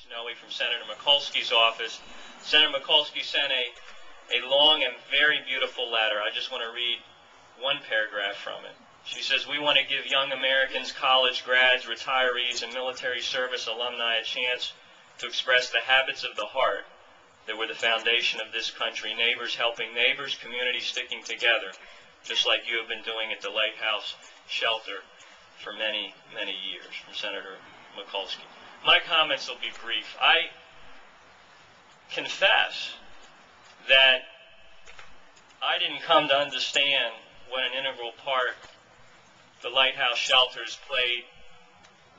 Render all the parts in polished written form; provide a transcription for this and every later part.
Noe from Senator Mikulski's office. Senator Mikulski sent a long and very beautiful letter. I just want to read one paragraph from it. She says, "We want to give young Americans, college grads, retirees, and military service alumni a chance to express the habits of the heart that were the foundation of this country, neighbors helping neighbors, communities sticking together, just like you have been doing at the Lighthouse shelter for many, many years," from Senator Mikulski. My comments will be brief. I confess that I didn't come to understand what an integral part the Lighthouse shelters played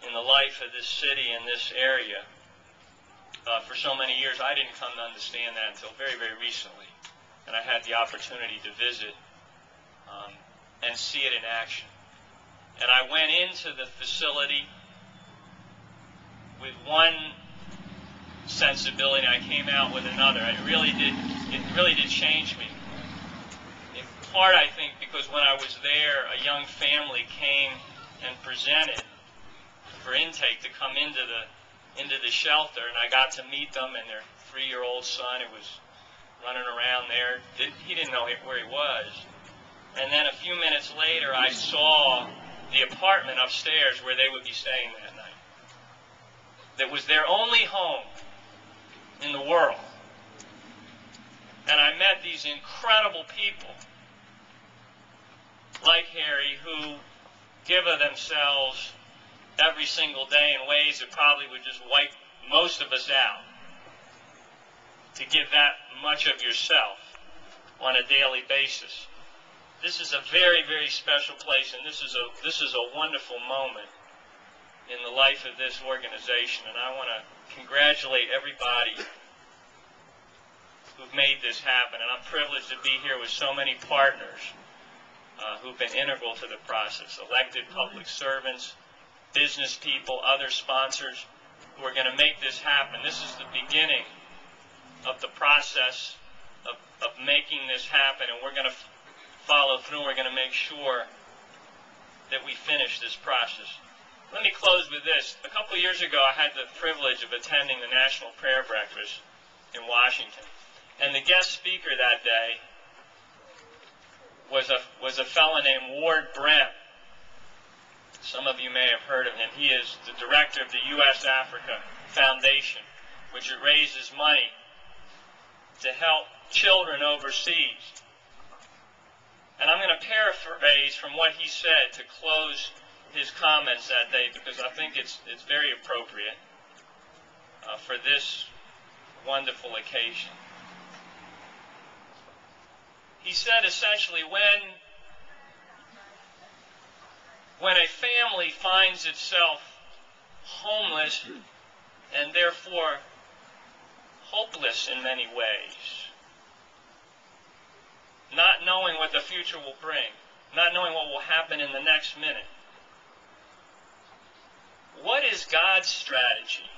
in the life of this city and this area for so many years. I didn't come to understand that until very, very recently. And I had the opportunity to visit and see it in action. And I went into the facility with one sensibility, and I came out with another. It really did change me. In part, I think, because when I was there, a young family came and presented for intake to come into the shelter, and I got to meet them and their 3-year-old son, who was running around there. He didn't know where he was. And then a few minutes later, I saw the apartment upstairs where they would be staying that night. That was their only home in the world. And I met these incredible people, like Harry, who give of themselves every single day in ways that probably would just wipe most of us out, to give that much of yourself on a daily basis. This is a very, very special place, and this is a wonderful moment in the life of this organization, and I want to congratulate everybody who've made this happen. And I'm privileged to be here with so many partners who've been integral to the process: elected public servants, business people, other sponsors who are going to make this happen. This is the beginning of the process of making this happen, and we're going to follow through. We're going to make sure that we finish this process. Let me close with this. A couple of years ago, I had the privilege of attending the National Prayer Breakfast in Washington, and the guest speaker that day was a fellow named Ward Brent. Some of you may have heard of him. He is the director of the U.S. Africa Foundation, which raises money to help children overseas. And I'm going to paraphrase from what he said to close his comments that day, because I think it's very appropriate for this wonderful occasion. He said essentially, when a family finds itself homeless and therefore hopeless in many ways, not knowing what the future will bring, not knowing what will happen in the next minute, what is God's strategy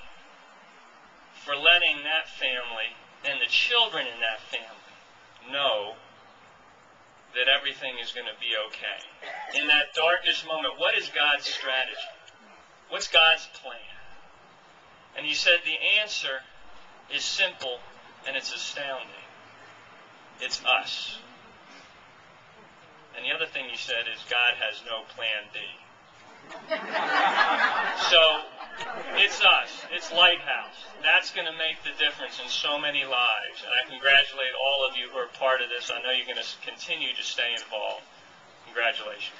for letting that family and the children in that family know that everything is going to be okay? In that darkest moment, what is God's strategy? What's God's plan? And he said the answer is simple and it's astounding. It's us. And the other thing he said is God has no plan B. So it's us. It's Lighthouse. That's going to make the difference in so many lives. And I congratulate all of you who are part of this. I know you're going to continue to stay involved. Congratulations.